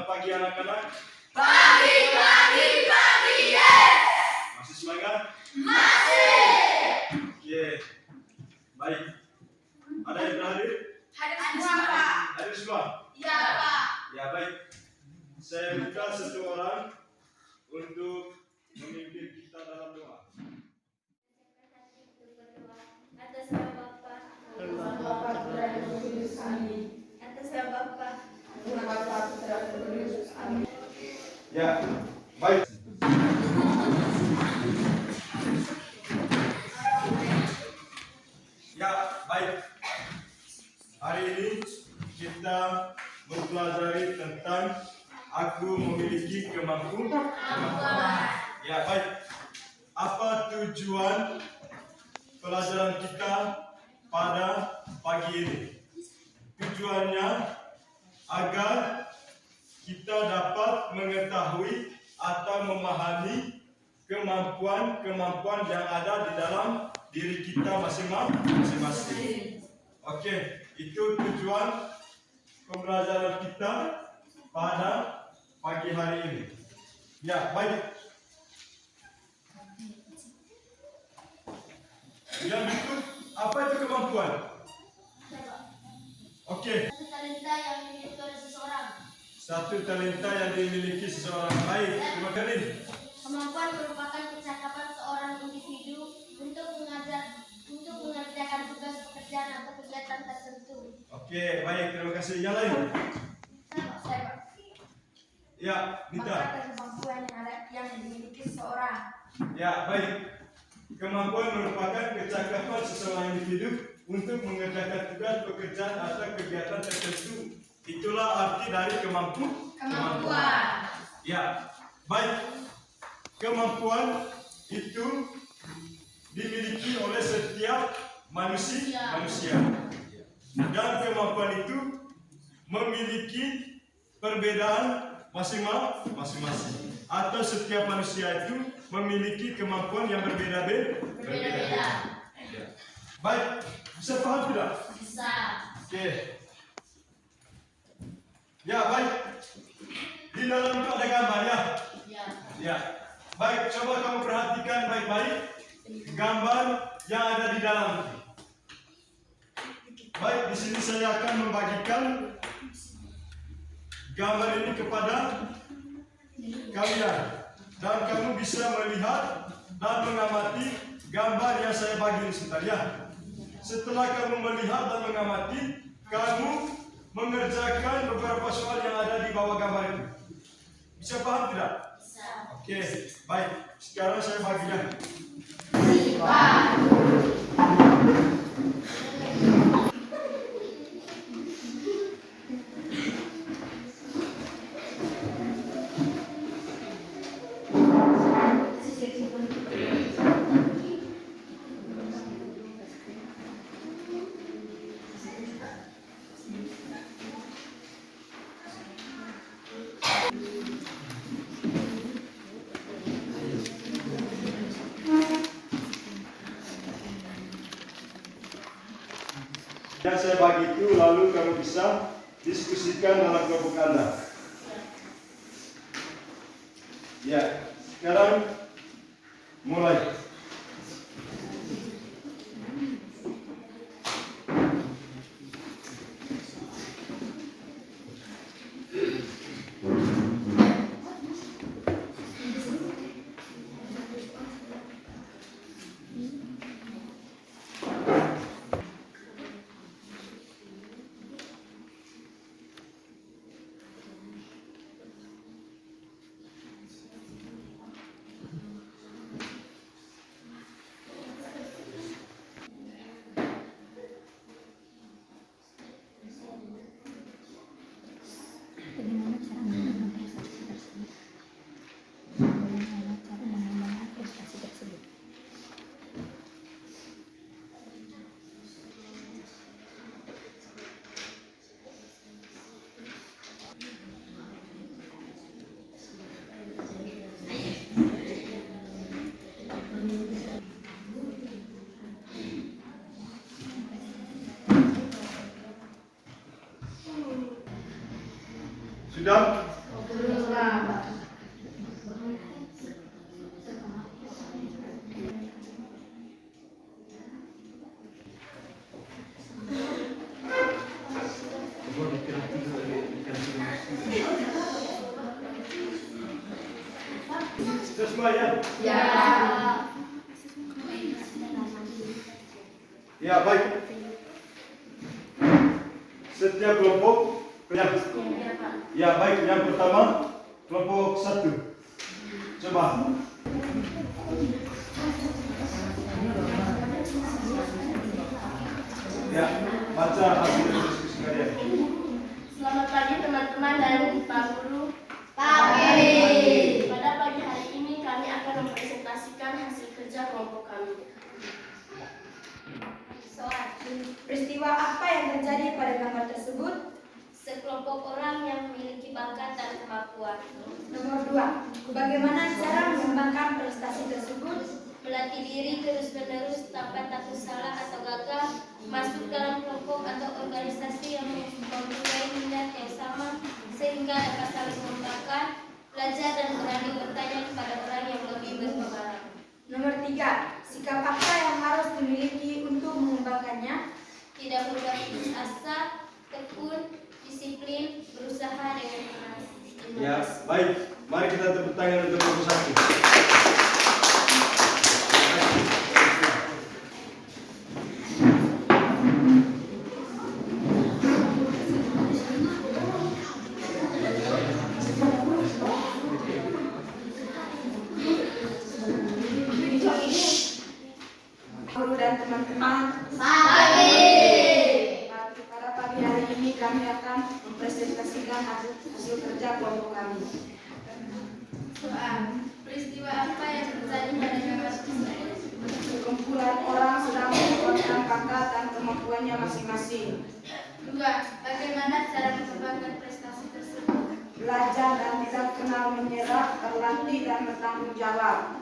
Selamat pagi anak-anak. Pagi, pagi, pagi, yes! Masih semangat? Masih! Oke. Baik. Ada yang berhadir? Hadir semua, Pak. Hadir semua? Ya, Pak. Ya, baik. Saya minta satu orang untuk memimpin kita dalam doa. Atas nama Bapa, atas nama Bapa, Ya, baik. Ya, baik. Hari ini kita mempelajari tentang aku memiliki kemampuan. Ya, baik. Apa tujuan pelajaran kita pada pagi ini? Tujuannya agar kita dapat mengetahui atau memahami kemampuan-kemampuan yang ada di dalam diri kita masing-masing. Oke, itu tujuan pembelajaran kita pada pagi hari ini. Ya, baik. Yang itu, apa itu kemampuan? Oke. Satu talenta yang dimiliki seseorang. Baik, terima kasih. Kemampuan merupakan kecakapan seorang individu untuk mengerjakan tugas pekerjaan atau kegiatan tertentu. Oke, baik, terima kasih. Yang lain? Ya, Nita. Kemampuan yang dimiliki seseorang. Ya, baik. Kemampuan merupakan kecakapan seseorang individu untuk mengerjakan tugas pekerjaan atau kegiatan tertentu. Itulah arti dari kemampuan. Ya, baik. Kemampuan itu dimiliki oleh setiap manusia. Dan kemampuan itu memiliki perbedaan masing-masing. Atau setiap manusia itu memiliki kemampuan yang berbeda-beda. Baik, bisa paham tidak? Bisa. Oke. Ya, baik. Di dalam itu ada gambar ya? Ya. Baik, coba kamu perhatikan baik-baik gambar yang ada di dalam. Baik, di sini saya akan membagikan gambar ini kepada kalian. Dan kamu bisa melihat dan mengamati gambar yang saya bagi ini sebentar ya. Setelah kamu melihat dan mengamati, kamu mengerjakan beberapa soal yang ada di bawah gambar itu. Bisa paham tidak? Bisa. Oke, baik. Sekarang saya bagikan. Yang saya bagi itu lalu kamu bisa diskusikan dalam kelompok Anda. Ya, sekarang mulai. Bagaimana cara mengembangkan prestasi tersebut? Bagaimana cara mengembangkan prestasi tersebut? Sudah? Sudah semua ya? Ya, baik. Setiap kelompok ya, baik. Yang pertama kelompok 1. Coba. Ya, baca hasil diskusi kalian. Selamat pagi teman-teman dan Pak Guru. Pagi. Pada pagi hari ini kami akan mempresentasikan hasil kerja kelompok kami. Soal. Peristiwa apa yang terjadi pada gambar tersebut? Sekelompok orang yang memiliki bakat dan kemampuan. Nomor 2. Bagaimana cara mengembangkan prestasi tersebut? Melatih diri terus-menerus tanpa takut salah atau gagal, masuk dalam kelompok atau organisasi yang mempunyai minat yang sama sehingga dapat saling mengembangkan, belajar dan berani bertanya kepada orang yang lebih berpengalaman. Nomor 3. Sikap apa yang harus dimiliki untuk mengembangkannya? Tidak mudah putus asa, tekun, disiplin, berusaha dengan keras. Ya, baik. Mari kita tepuk tangan untuk kelompok 1. Guru dan teman-teman, Pagi. pada pagi hari ini kami akan mempresentasikan hasil kerja kelompok kami. Soal. Peristiwa apa yang terjadi pada gambar tersebut? Sekumpulan orang sedang mengembangkan bakat dan kemampuannya masing-masing. 2. Bagaimana cara mengembangkan prestasi tersebut? Belajar dan tidak kenal menyerah, terlatih dan bertanggung jawab.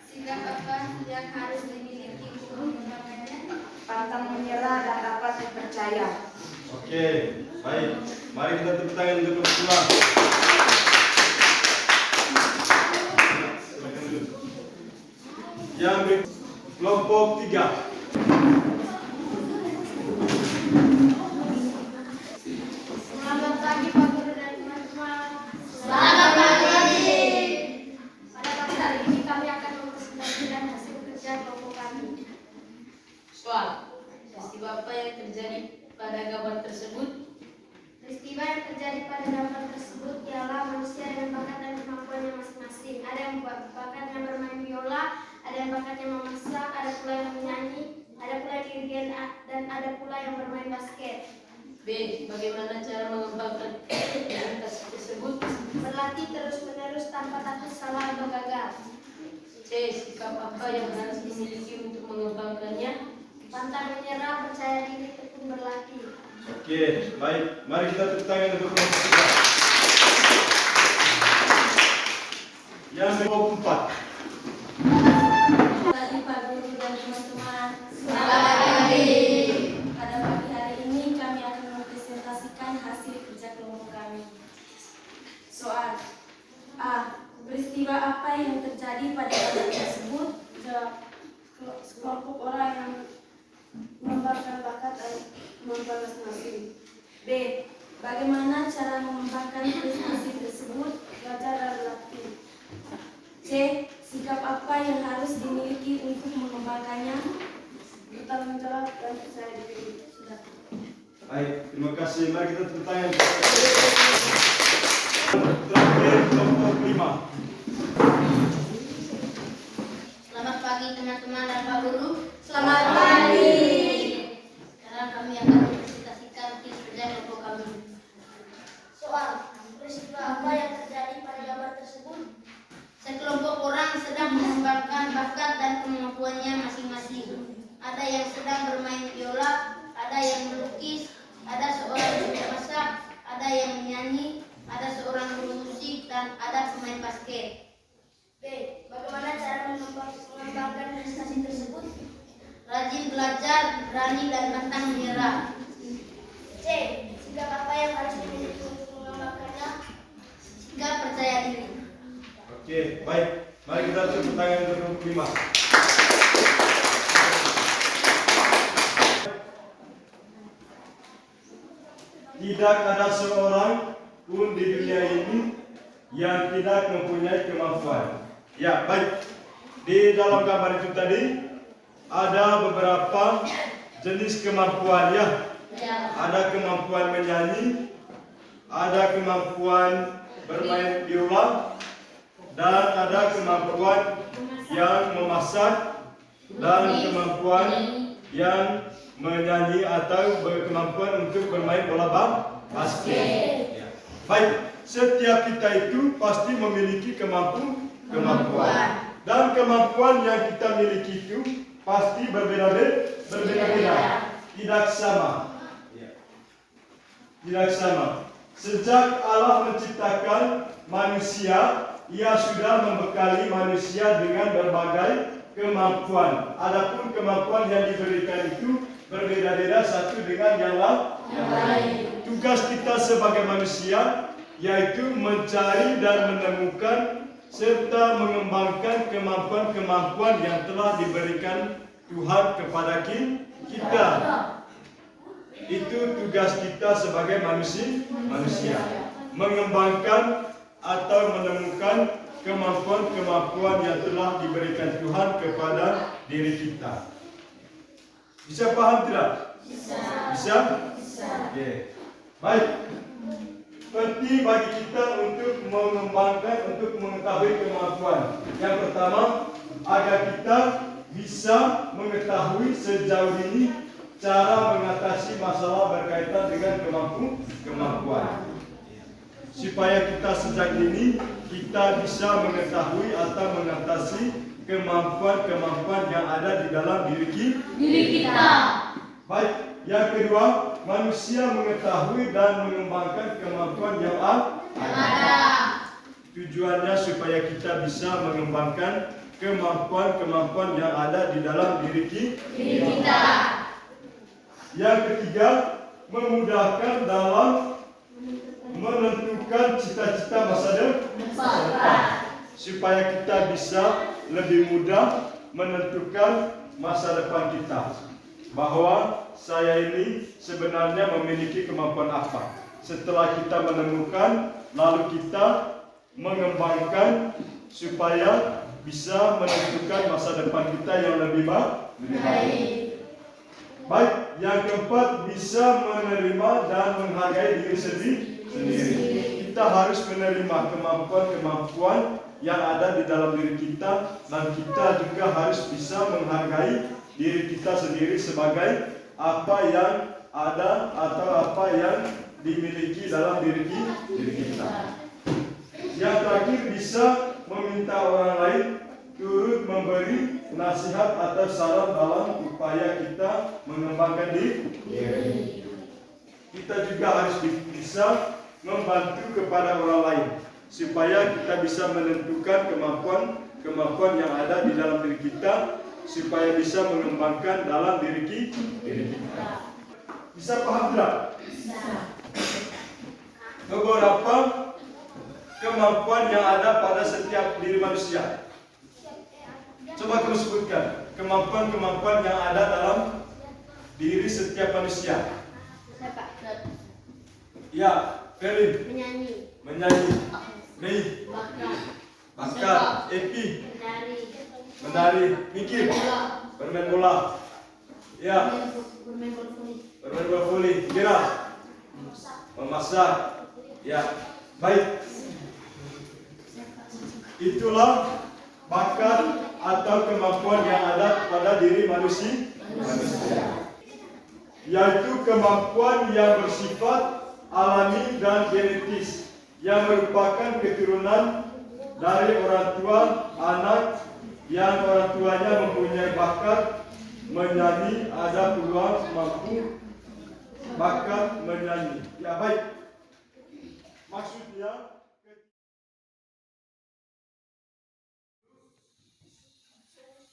Sikap apa yang harus dimiliki untuk mengembangkannya? Pantang menyerah dan dapat dipercaya. Oke, baik. Mari kita tepuk tangan untuk kelompok 2. Yang kelompok 3. Selamat pagi Pak Guru dan teman-teman. Selamat pagi. Pada pagi hari ini kami akan mempresentasikan hasil kerja kelompok kami. Soal. Peristiwa apa yang terjadi pada gambar tersebut? Peristiwa yang terjadi pada gambar tersebut ialah manusia dengan bakat dan kemampuannya masing-masing. Ada yang bakatnya bermain biola, ada yang bakatnya memasak, ada pula yang menyanyi, ada pula yang dirgen, dan ada pula yang bermain basket. B. Bagaimana cara mengembangkan presentasi tersebut? Berlatih terus-menerus tanpa takut salah atau gagal. C. Sikap apa yang harus dimiliki untuk mengembangkannya? Pantang menyerah, percaya diri, tekun berlatih. Oke, baik. Mari kita tepuk tangan untuk kelompok 3. Yang kelompok 4. Pagi Pak Guru dan teman-teman. Selamat pagi. Pada pagi hari ini kami akan mempresentasikan hasil kerja kelompok kami. Soal. A. Peristiwa apa yang terjadi pada gambar tersebut? Jawab. Sekelompok orang yang mengembangkan bakat dan kemampuan masing-masing. B. Bagaimana cara mengembangkan prestasi tersebut? Belajar dan berlatih. C. Sikap apa yang harus dimiliki untuk mengembangkannya? Bertanggung jawab dan percaya diri. Sudah. Baik, terima kasih. Mari kita tepuk tangan. Terakhir kelompok 5. Selamat pagi teman-teman dan Pak Guru. Selamat pagi. Sekarang kami akan mempresentasikan hasil kerja kelompok kami. Soal. Peristiwa apa yang terjadi pada gambar tersebut? Sekelompok orang sedang mengembangkan bakat dan kemampuannya masing-masing. Ada yang sedang bermain biola, ada yang melukis, ada seorang yang memasak, ada yang menyanyi, ada seorang guru musik, dan ada pemain basket. B. Bagaimana cara mengembangkan prestasi tersebut? Rajin belajar, berani dan pantang menyerah. C. Sikap apa yang harus dimiliki untuk mengembangkannya? Sikap Oke, baik. Mari kita tepuk tangan untuk nomor 5. Tidak ada seorang pun di dunia ini yang tidak mempunyai kemampuan. Ya, baik. Di dalam gambar itu tadi ada beberapa jenis kemampuan ya. Ada kemampuan menyanyi, ada kemampuan bermain biola, dan ada kemampuan yang memasak, dan kemampuan yang menyanyi atau berkemampuan untuk bermain bola basket. Ya. Baik, setiap kita itu pasti memiliki kemampuan. Dan kemampuan yang kita miliki itu pasti berbeda-beda, tidak sama. Ya. Tidak sama. Sejak Allah menciptakan manusia, Ia sudah membekali manusia dengan berbagai kemampuan. Adapun kemampuan yang diberikan itu berbeda-beda satu dengan yang lain. Tugas kita sebagai manusia yaitu mencari dan menemukan serta mengembangkan kemampuan-kemampuan yang telah diberikan Tuhan kepada kita. Itu tugas kita sebagai manusia. Mengembangkan atau menemukan kemampuan-kemampuan yang telah diberikan Tuhan kepada diri kita. Bisa paham tidak? Bisa? Okay. Baik. Penting bagi kita untuk mengembangkan, untuk mengetahui kemampuan. Yang pertama, agar kita bisa mengetahui sejauh ini cara mengatasi masalah berkaitan dengan kemampuan. Supaya kita sejak ini kita bisa mengetahui atau mengatasi kemampuan-kemampuan yang ada di dalam diri kita. Baik. Yang kedua, manusia mengetahui dan mengembangkan kemampuan yang ada. Tujuannya supaya kita bisa mengembangkan kemampuan-kemampuan yang ada di dalam diri kita. Yang ketiga, memudahkan dalam menentukan cita-cita masa depan. Supaya kita bisa lebih mudah menentukan masa depan kita. Bahwa saya ini sebenarnya memiliki kemampuan apa. Setelah kita menemukan, lalu kita mengembangkan supaya bisa menentukan masa depan kita yang lebih baik. Baik, yang keempat, bisa menerima dan menghargai diri sendiri. Kita harus menerima kemampuan-kemampuan yang ada di dalam diri kita, dan kita juga harus bisa menghargai diri kita sendiri sebagai apa yang ada atau apa yang dimiliki dalam diri kita. Yang terakhir, bisa meminta orang lain turut memberi nasihat atau saran dalam upaya kita mengembangkan diri. Kita juga harus bisa membantu kepada orang lain supaya kita bisa menentukan kemampuan yang ada di dalam diri kita, supaya bisa mengembangkan dalam diri kita. Bisa paham tidak? Bisa. Beberapa kemampuan yang ada pada setiap diri manusia. Coba kamu sebutkan kemampuan-kemampuan yang ada dalam diri setiap manusia. Ya, Felin. Menyanyi. Mei. Bakat. Epi. Menari, mikir, bermain bola, ya, bermain bola voli, kira, memasak, ya, baik. Itulah bakat atau kemampuan yang ada pada diri manusia, yaitu kemampuan yang bersifat alami dan genetis, yang merupakan keturunan dari orang tua anak, yang orang tuanya mempunyai bakat menyanyi, ada peluang mampu bakat menyanyi. Ya, baik. Maksudnya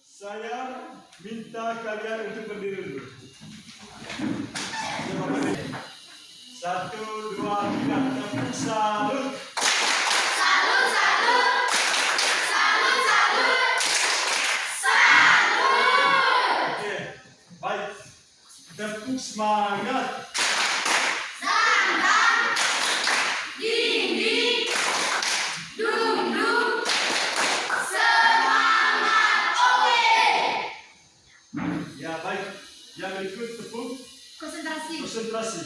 saya minta kalian untuk berdiri dulu. 1, 2, 3, salut. Salut, salut. semangat. Ya baik, yang berikut tepuk Konsentrasi. konsentrasi.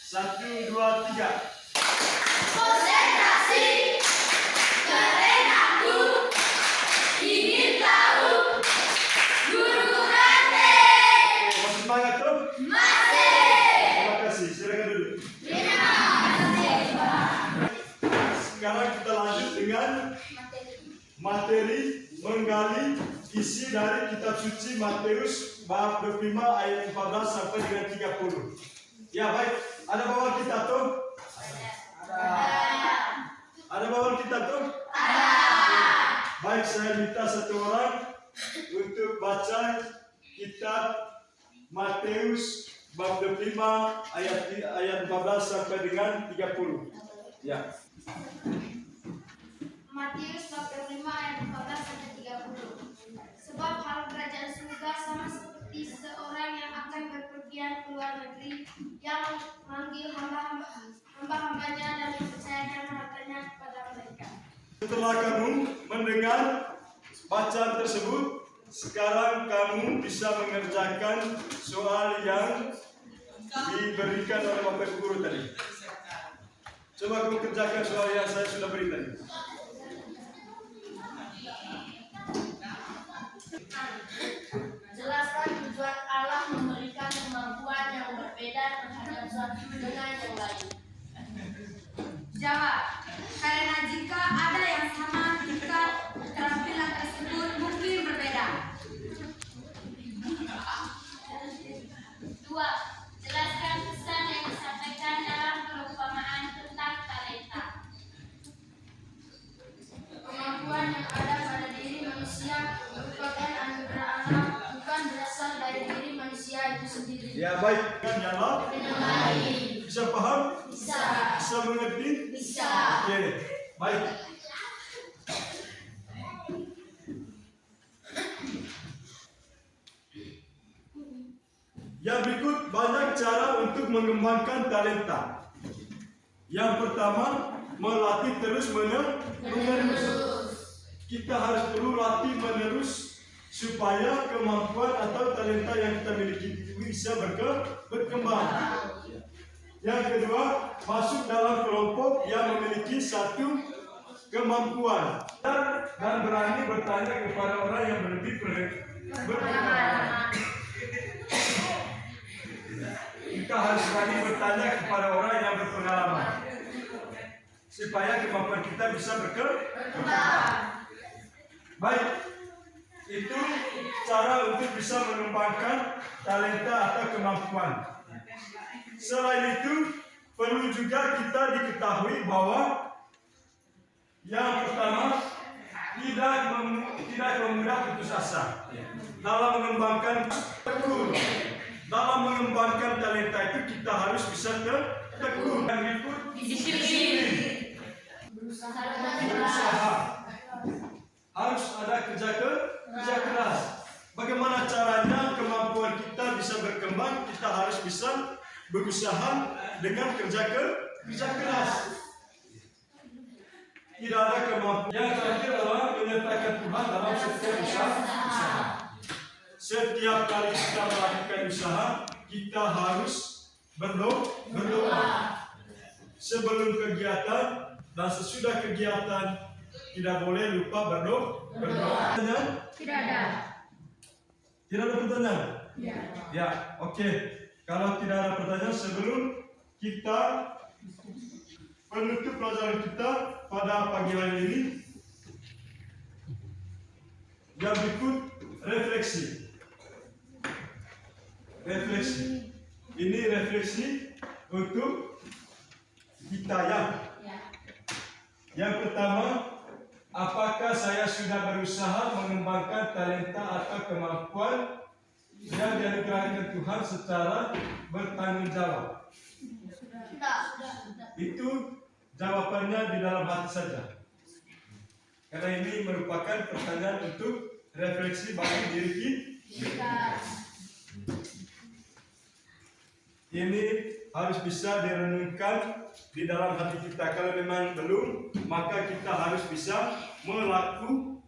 1, 2, 3. Konsentrasi, karena aku ingin tahu guru Rante. Masih semangat tuh? Masih. Terima kasih, silakan duduk. Terima kasih, Pak. Sekarang kita lanjut dengan materi menggali isi dari kitab suci Matius bab 25 ayat 14 sampai dengan 30. Ya baik, ada bawaan kita tuh? Ada bawaan kita tuh? Baik, saya minta satu orang untuk baca kitab Matius bab 25 ayat 14 sampai dengan 30. Ya. Matius bab 25 ayat 14 sampai 30. Sebab hal kerajaan surga sama seperti seorang yang akan berpergian ke luar negeri yang memanggil hamba-hambanya dan mempercayakan hartanya kepada mereka. Setelah kamu mendengar bacaan tersebut, sekarang kamu bisa mengerjakan soal yang diberikan oleh Bapak Guru tadi. Coba kamu kerjakan soal yang saya sudah beri tadi. Jelaskan tujuan Allah memberikan kemampuan yang berbeda terhadap satu dengan yang lain. Jawab. Karena jika ada yang sama, maka keterampilan tersebut mungkin berbeda. 2. Jelaskan pesan yang disampaikan dalam perumpamaan tentang talenta. Kemampuan yang ada pada diri manusia merupakan anugerah Allah, bukan berasal dari diri manusia itu sendiri. Ya baik, kan jawab. Dengan baik. Bisa paham? Bisa. Bisa mengerti? Bisa. Oke, baik. Yang berikut banyak cara untuk mengembangkan talenta. Yang pertama, melatih terus menerus. Kita harus perlu latih menerus supaya kemampuan atau talenta yang kita miliki itu bisa berkembang. Yang kedua, masuk dalam kelompok yang memiliki satu kemampuan dan berani bertanya kepada orang yang lebih berpengalaman. Kita harus berani bertanya kepada orang yang berpengalaman supaya kemampuan kita bisa berkembang. Baik, itu cara untuk bisa mengembangkan talenta atau kemampuan. Selain itu, perlu juga kita diketahui bahwa yang pertama, tidak memudah putus asa dalam mengembangkan tekun. Dalam mengembangkan talenta itu kita harus bisa tekun dan berikut disiplin. Berusaha. Harus ada kerja keras. Bagaimana caranya kemampuan kita bisa berkembang? Kita harus bisa berusaha dengan kerja keras. Tidak ada kemampuan. Yang terakhir adalah menyertakan Tuhan dalam setiap usaha. Setiap kali kita melakukan usaha, kita harus berdoa. Sebelum kegiatan dan sesudah kegiatan, tidak boleh lupa berdoa. Tidak ada. Tidak ada pertanyaan? Ya. Ya, oke. Kalau tidak ada pertanyaan, sebelum kita penutup pelajaran kita pada pagi hari ini, yang berikut refleksi. Ini refleksi untuk kita ya. Yang pertama, apakah saya sudah berusaha mengembangkan talenta atau kemampuan yang dianugerahkan Tuhan secara bertanggung jawab? Itu jawabannya di dalam hati saja. Karena ini merupakan pertanyaan untuk refleksi bagi diri kita. Ini harus bisa direnungkan di dalam hati kita. Kalau memang belum, maka kita harus bisa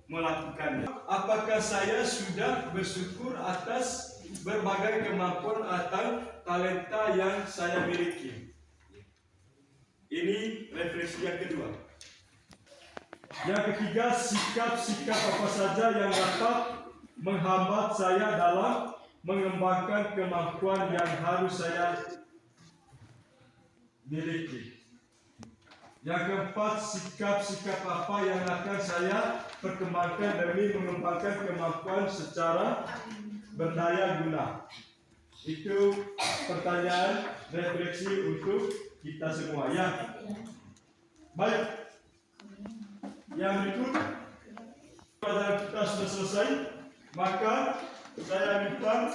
melakukannya. Apakah saya sudah bersyukur atas berbagai kemampuan atau talenta yang saya miliki? Ini refleksi yang kedua. Yang ketiga, sikap-sikap apa saja yang dapat menghambat saya dalam mengembangkan kemampuan yang harus saya miliki. Yang keempat, sikap-sikap apa yang akan saya perkembangkan demi mengembangkan kemampuan secara berdaya guna. Itu pertanyaan refleksi untuk kita semua ya. Baik. Yang berikut, pelajaran kita sudah selesai, maka saya minta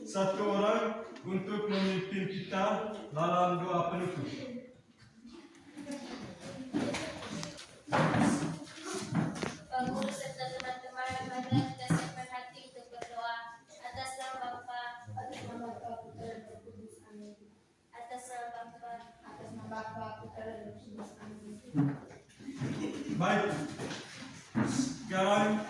satu orang untuk memimpin kita dalam doa penutup. Pak Guru serta teman-teman marilah kita siapkan hati untuk berdoa atas nama Bapa, atas nama Bapa, Putra dan Roh Kudus. Amin. Atas nama Bapa, atas nama Bapa, Putra dan Roh Kudus. Amin. Baik, sekarang